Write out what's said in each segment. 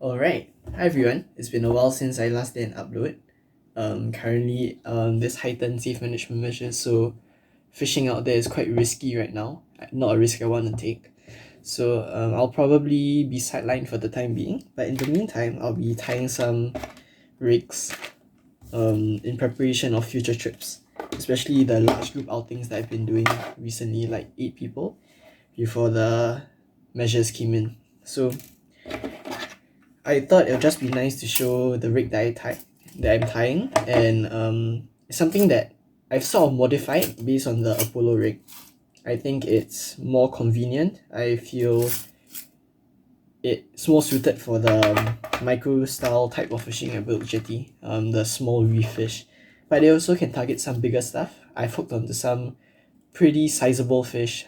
Alright, hi everyone. It's been a while since I last did an upload. Currently, there's heightened safe management measures, so fishing out there is quite risky right now. Not a risk I want to take. So I'll probably be sidelined for the time being. But in the meantime, I'll be tying some rigs in preparation of future trips, especially the large group outings that I've been doing recently, like 8 people, before the measures came in. So I thought it would just be nice to show the rig that I'm tying, and it's something that I've sort of modified based on the Apollo rig. I think it's more convenient. I feel it's more suited for the micro style type of fishing I built jetty, the small reef fish. But they also can target some bigger stuff. I've hooked onto some pretty sizable fish.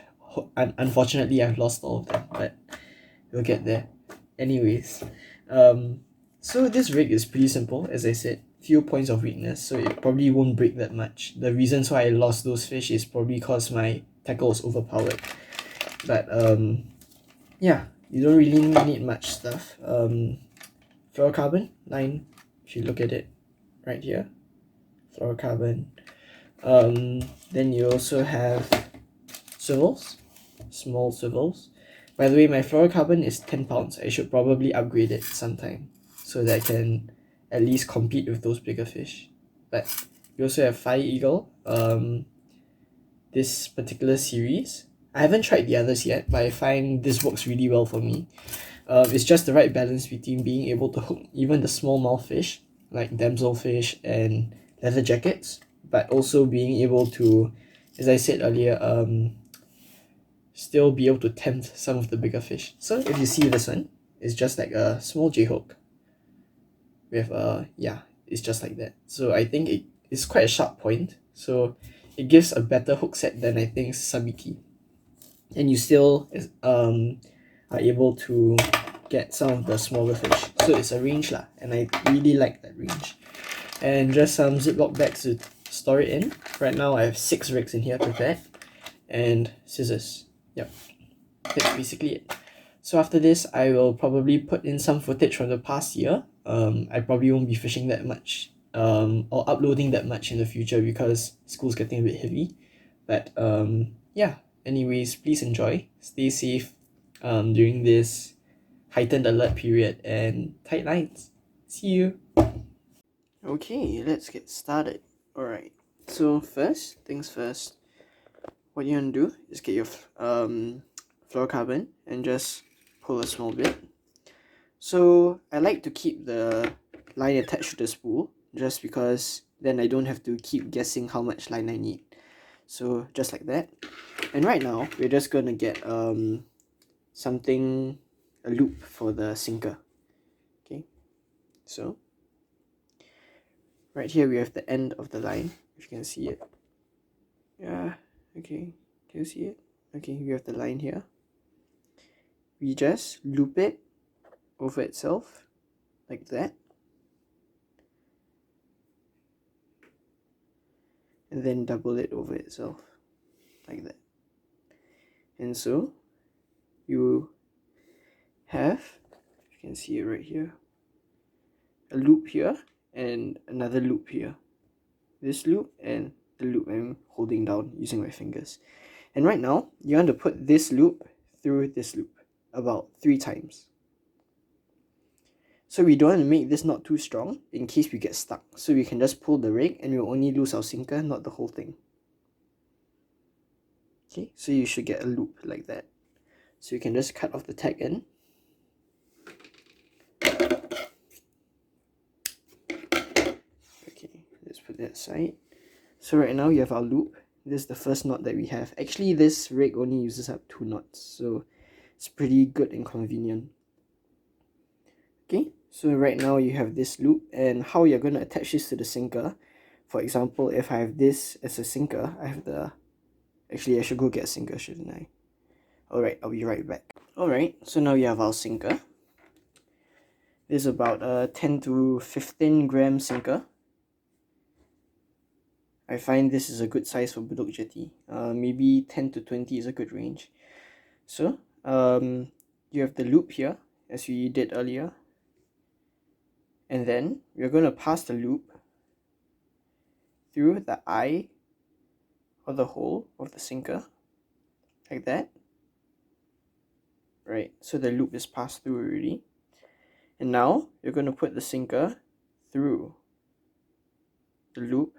Unfortunately, I've lost all of them, but we'll get there. Anyways, um, so this rig is pretty simple, as I said. Few points of weakness, so it probably won't break that much. The reasons why I lost those fish is probably because my tackle was overpowered. But yeah, you don't really need much stuff. Fluorocarbon line, if you look at it right here, fluorocarbon. Then you also have swivels, small swivels. By the way, my fluorocarbon is 10 pounds. I should probably upgrade it sometime so that I can at least compete with those bigger fish. But you also have Fire Eagle. This particular series. I haven't tried the others yet, but I find this works really well for me. It's just the right balance between being able to hook even the smallmouth fish, like damselfish and leather jackets, but also being able to, as I said earlier, still be able to tempt some of the bigger fish. So if you see this one, it's just like a small J hook with it's just like that. So I think it's quite a sharp point. So it gives a better hook set than I think Sabiki. And you still are able to get some of the smaller fish. So it's a range lah, and I really like that range. And just some Ziploc bags to store it in. Right now I have 6 rigs in here prepared, and scissors. Yep, that's basically it. So after this, I will probably put in some footage from the past year. I probably won't be fishing that much or uploading that much in the future because school's getting a bit heavy. But yeah, anyways, please enjoy. Stay safe during this heightened alert period and tight lines. See you. Okay, let's get started. Alright, so first things first, what you want to do is get your fluorocarbon and just pull a small bit. So I like to keep the line attached to the spool just because then I don't have to keep guessing how much line I need. So just like that. And right now we're just gonna get a loop for the sinker. Okay, so right here we have the end of the line, if you can see it. Yeah, okay, can you see it? Okay, we have the line here. We just loop it over itself like that, and then double it over itself like that. And so you have, if you can see it right here, a loop here and another loop here. This loop and the loop I'm holding down using my fingers. And right now you want to put this loop through this loop about 3 times. So we don't want to make this knot too strong in case we get stuck. So we can just pull the rig and we'll only lose our sinker, not the whole thing. Okay, so you should get a loop like that. So you can just cut off the tag end. Okay, let's put that aside. So right now you have our loop. This is the first knot that we have. Actually, this rig only uses up 2 knots, so it's pretty good and convenient. Okay, so right now you have this loop, and how you're going to attach this to the sinker. For example, if I have this as a sinker, I have the... Actually, I should go get a sinker, shouldn't I? Alright, I'll be right back. Alright, so now you have our sinker. This is about a 10 to 15 gram sinker. I find this is a good size for Bedok jetty. Maybe 10 to 20 is a good range. So, you have the loop here, as we did earlier. And then we're going to pass the loop through the eye or the hole of the sinker, like that. Right, so the loop is passed through already. And now you're going to put the sinker through the loop,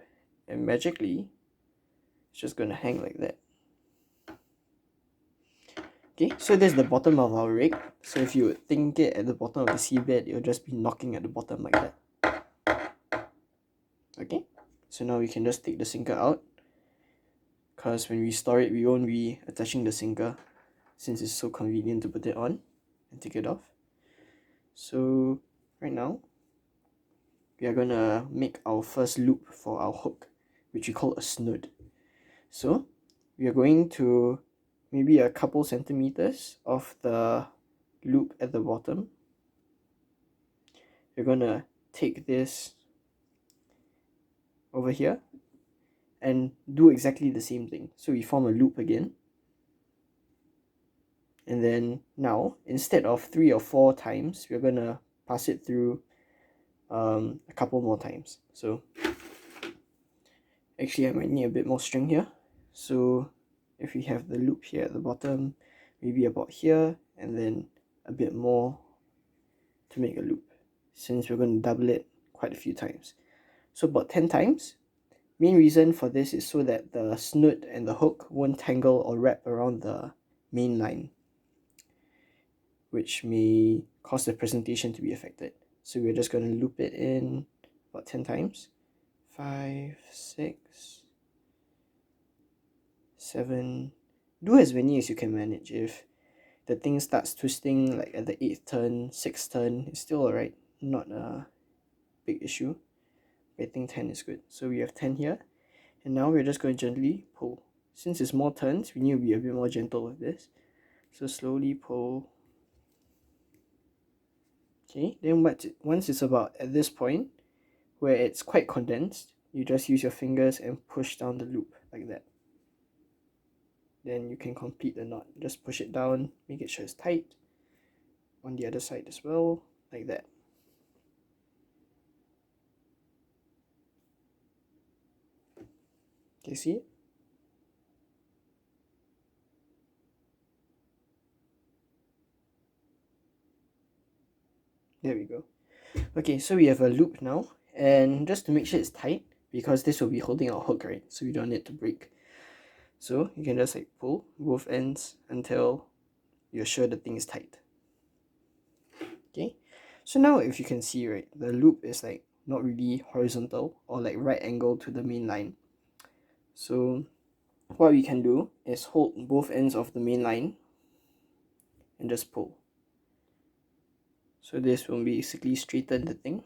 and magically it's just going to hang like that. Okay, so there's the bottom of our rig. So if you would think it at the bottom of the seabed, it'll just be knocking at the bottom like that. Okay, so now we can just take the sinker out, because when we store it, we won't be attaching the sinker since it's so convenient to put it on and take it off. So right now, we are gonna make our first loop for our hook, which we call a snood. So we are going to maybe a couple centimeters of the loop at the bottom. We're gonna take this over here and do exactly the same thing. So we form a loop again. And then now, instead of 3 or 4 times, we're gonna pass it through a couple more times. So actually I might need a bit more string here. So if we have the loop here at the bottom, maybe about here, and then a bit more to make a loop, since we're going to double it quite a few times. So about 10 times. Main reason for this is so that the snood and the hook won't tangle or wrap around the main line, which may cause the presentation to be affected. So we're just going to loop it in about 10 times. 5, 6, 7. Do as many as you can manage. If the thing starts twisting like at the 8th turn, 6th turn, it's still alright, not a big issue. I think 10 is good. So we have 10 here, and now we're just going to gently pull. Since it's more turns, we need to be a bit more gentle with this. So slowly pull. Okay, then once it's about at this point where it's quite condensed, you just use your fingers and push down the loop like that. Then you can complete the knot. Just push it down, make it sure it's tight. On the other side as well, like that. Can you see it? There we go. Okay, so we have a loop now, and just to make sure it's tight, because this will be holding our hook, right? So we don't need it to break. So you can just like pull both ends until you're sure the thing is tight. Okay, so now if you can see, right, the loop is like not really horizontal or like right angle to the main line. So what we can do is hold both ends of the main line and just pull. So this will basically straighten the thing,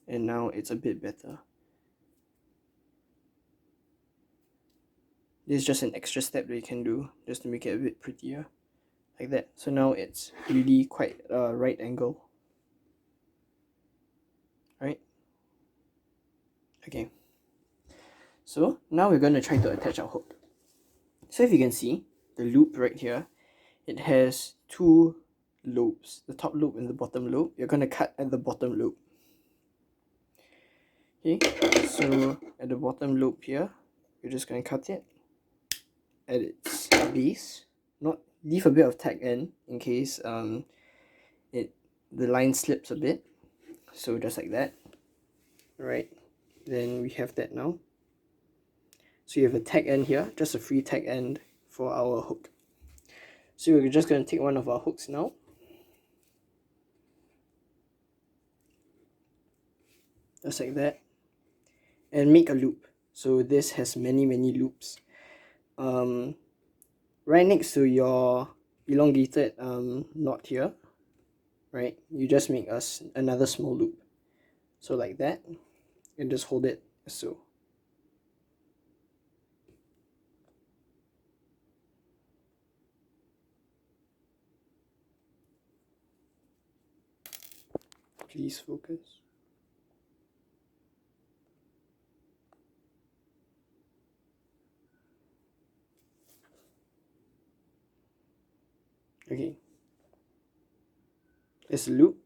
and now it's a bit better. This is just an extra step that you can do just to make it a bit prettier, like that. So now it's really quite a right angle. Right? Okay. So now we're going to try to attach our hook. So if you can see, the loop right here, it has 2 lobes, the top lobe and the bottom lobe. You're going to cut at the bottom lobe. Okay, so at the bottom lobe here, you're just going to cut it at its base. Not leave a bit of tack end in case the line slips a bit. So just like that. Right, then we have that now. So you have a tack end here, just a free tack end for our hook. So we're just going to take one of our hooks now. Just like that. And make a loop. So this has many loops. Right next to your elongated knot here, right, you just make another small loop. So like that, and just hold it so. Please focus. Okay. There's a loop.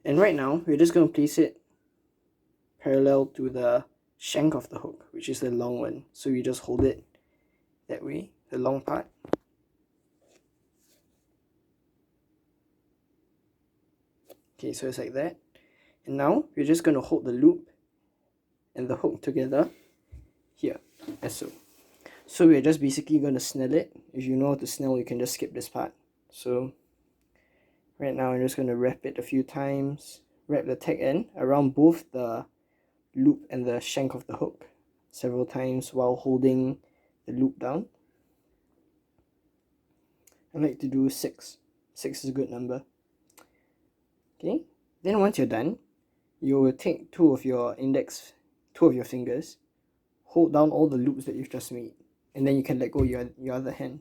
And right now, we're just going to place it parallel to the shank of the hook, which is the long one. So you just hold it that way, the long part. Okay, so it's like that. And now we're just going to hold the loop and the hook together here, as so. So we're just basically going to snell it. If you know how to snell, you can just skip this part. So right now I'm just going to wrap it a few times. Wrap the tag end around both the loop and the shank of the hook several times while holding the loop down. I like to do 6. 6 is a good number. Okay, then once you're done, you will take two of your fingers, hold down all the loops that you've just made, and then you can let go your other hand.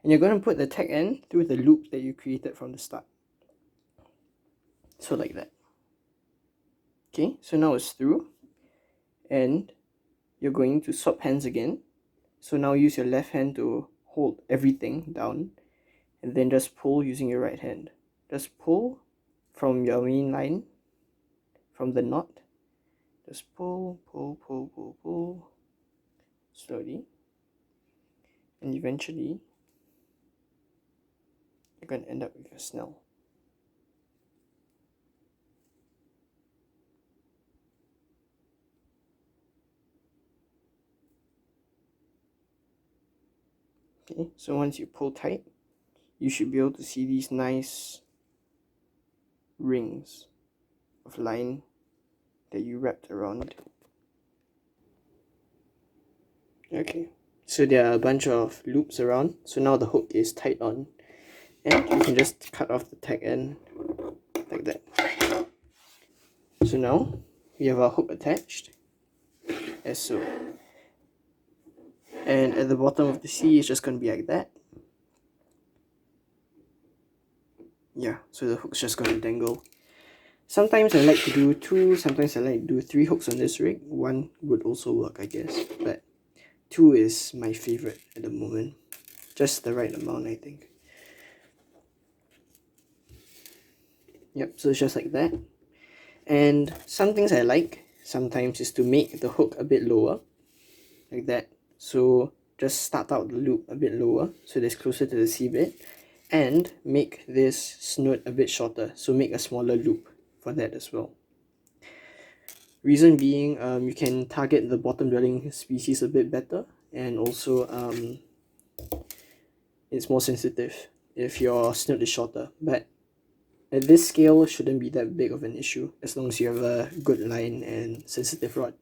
And you're going to put the tag end through the loop that you created from the start. So like that. Okay, so now it's through, and you're going to swap hands again. So now use your left hand to hold everything down, and then just pull using your right hand. Just pull from your main line, from the knot. Just pull, pull, pull, pull, pull, slowly, and eventually you're going to end up with a snell. Okay, so once you pull tight, you should be able to see these nice rings of line that you wrapped around. Okay, so there are a bunch of loops around, so now the hook is tied on, and you can just cut off the tag end like that. So now we have our hook attached, as so. And at the bottom of the C is just going to be like that. Yeah, so the hook's just going to dangle. Sometimes I like to do 2, sometimes I like to do 3 hooks on this rig. 1 would also work, I guess, but 2 is my favorite at the moment. Just the right amount, I think. Yep, so it's just like that. And some things I like sometimes is to make the hook a bit lower, like that. So just start out the loop a bit lower, so it's closer to the C bit, and make this snood a bit shorter, so make a smaller loop for that as well. Reason being, you can target the bottom dwelling species a bit better, and also it's more sensitive if your snood is shorter, but at this scale shouldn't be that big of an issue as long as you have a good line and sensitive rod.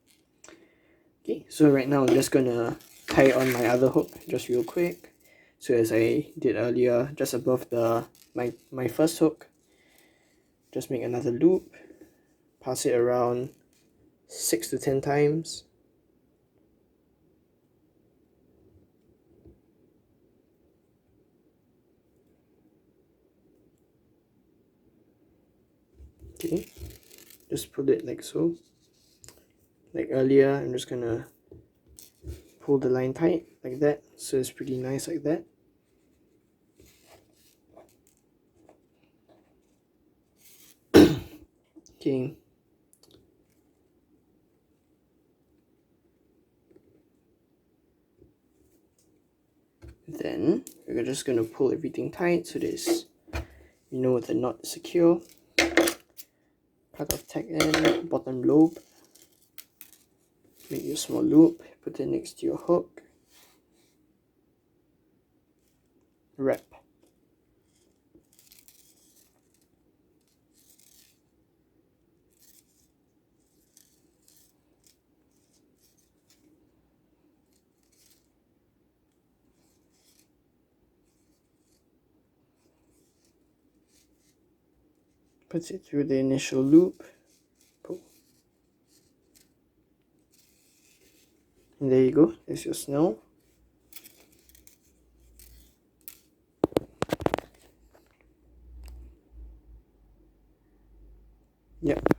Okay, so right now I'm just gonna tie on my other hook just real quick. So as I did earlier, just above my first hook, just make another loop, pass it around 6 to 10 times. Okay, just put it like so. Like earlier, I'm just gonna pull the line tight like that, so it's pretty nice like that. Okay. Then we're just gonna pull everything tight so this, you know, the knot is secure. Cut off tag end, bottom lobe. Make your small loop, put it next to your hook. Wrap. Puts it through the initial loop. Pull. And there you go, there's your snell. Yep.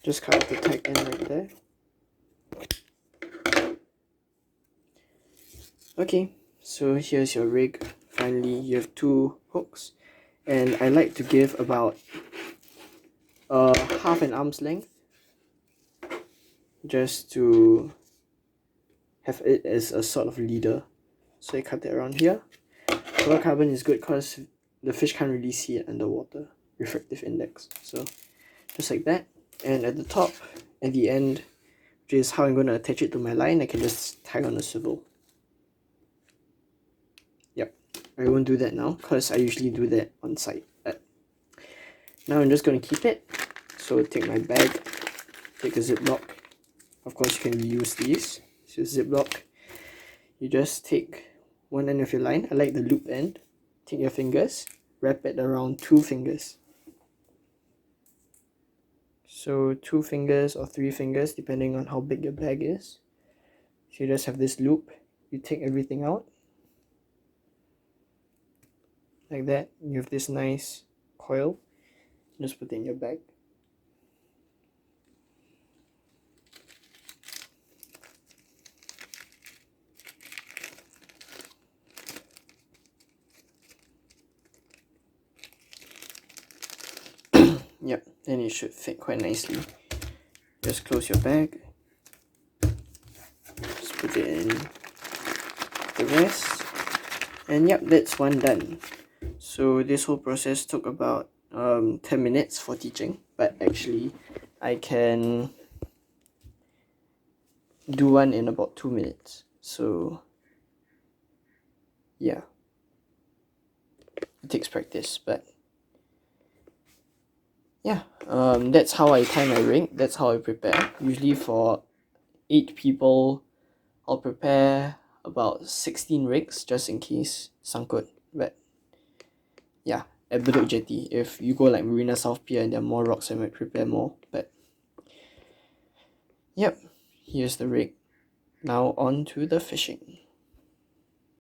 Just cut off the tag end right there. Okay, so here's your rig for finally you have 2 hooks, and I like to give about half an arm's length just to have it as a sort of leader. So you cut it around here. Fluorocarbon is good because the fish can't really see it underwater, refractive index. So just like that, and at the top, at the end, which is how I'm going to attach it to my line, I can just tie on a swivel. Yep, I won't do that now because I usually do that on site. But now I'm just going to keep it. So take my bag, take a Ziploc. Of course you can reuse these. So Ziploc, you just take one end of your line. I like the loop end. Take your fingers, wrap it around 2 fingers. So 2 fingers or 3 fingers depending on how big your bag is. So you just have this loop. You take everything out like that. You have this nice coil. Just put it in your bag. Yep, then it should fit quite nicely. Just close your bag. Just put it in the rest. And yep, that's one done. So this whole process took about 10 minutes for teaching, but actually I can do one in about 2 minutes. So yeah, it takes practice, but yeah, that's how I tie my ring. That's how I prepare. Usually for 8 people, I'll prepare about 16 rigs just in case sangkut. But yeah, at Bedok Jetty, if you go like Marina South Pier and there are more rocks, I might prepare more. But yep, here's the rig. Now on to the fishing.